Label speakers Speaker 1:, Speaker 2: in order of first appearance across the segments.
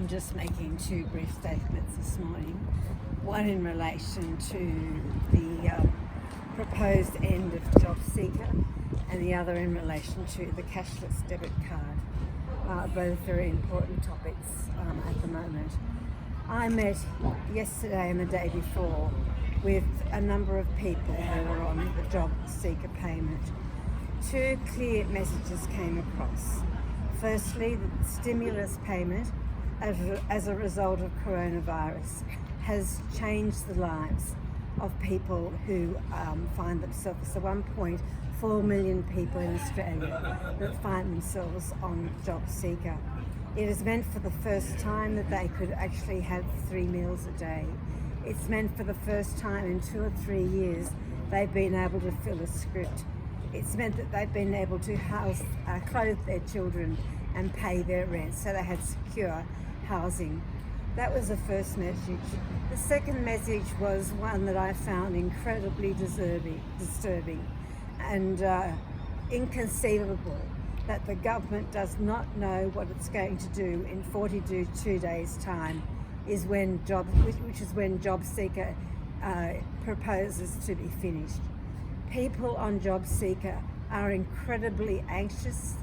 Speaker 1: I'm just making two brief statements this morning. One in relation to the proposed end of JobSeeker, and the other in relation to the cashless debit card. Both very important topics at the moment. I met yesterday and the day before with a number of people who are on the JobSeeker payment. Two clear messages came across. Firstly, the stimulus payment as a result of coronavirus has changed the lives of people who find themselves, so 1.4 million people in Australia that find themselves on JobSeeker. It has meant for the first time that they could actually have 3 meals a day. It's meant for the first time in 2 or 3 years they've been able to fill a script. It's meant that they've been able to clothe their children and pay their rent, so they had secure housing. That was the first message. The second message was one that I found incredibly disturbing and inconceivable, that the government does not know what it's going to do in 42 days' time, which is when JobSeeker proposes to be finished. People on JobSeeker are incredibly anxious,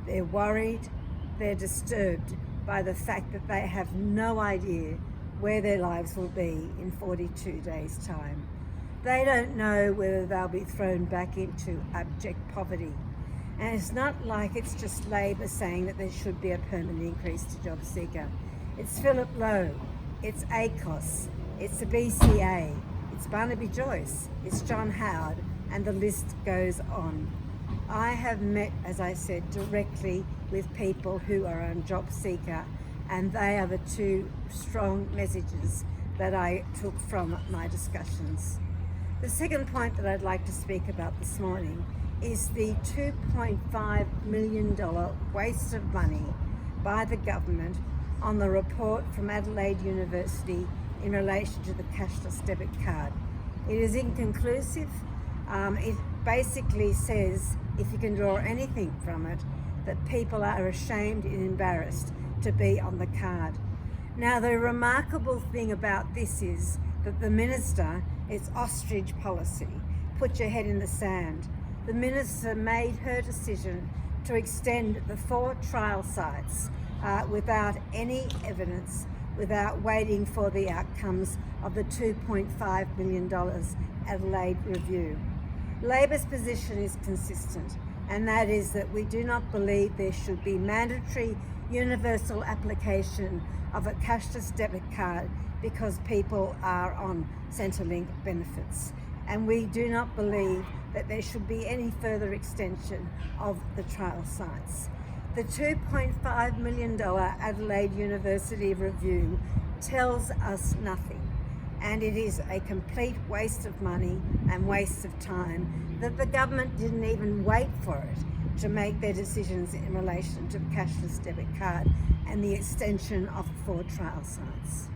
Speaker 1: they're worried, they're disturbed by the fact that they have no idea where their lives will be in 42 days' time. They don't know whether they'll be thrown back into abject poverty. And it's not like it's just Labor saying that there should be a permanent increase to JobSeeker. It's Philip Lowe, it's ACOS, it's the BCA, it's Barnaby Joyce, it's John Howard, and the list goes on. I have met, as I said, directly with people who are on JobSeeker, and they are the two strong messages that I took from my discussions. The second point that I'd like to speak about this morning is the $2.5 million waste of money by the government on the report from Adelaide University in relation to the cashless debit card. It is inconclusive. It basically says, if you can draw anything from it, that people are ashamed and embarrassed to be on the card. Now, the remarkable thing about this is that the minister, it's ostrich policy, put your head in the sand. The minister made her decision to extend the 4 trial sites without any evidence, without waiting for the outcomes of the $2.5 million Adelaide review. Labor's position is consistent, and that is that we do not believe there should be mandatory universal application of a cashless debit card because people are on Centrelink benefits. And we do not believe that there should be any further extension of the trial sites. The $2.5 million Adelaide University review tells us nothing, and it is a complete waste of money and waste of time that the government didn't even wait for it to make their decisions in relation to the cashless debit card and the extension of the 4 trial sites.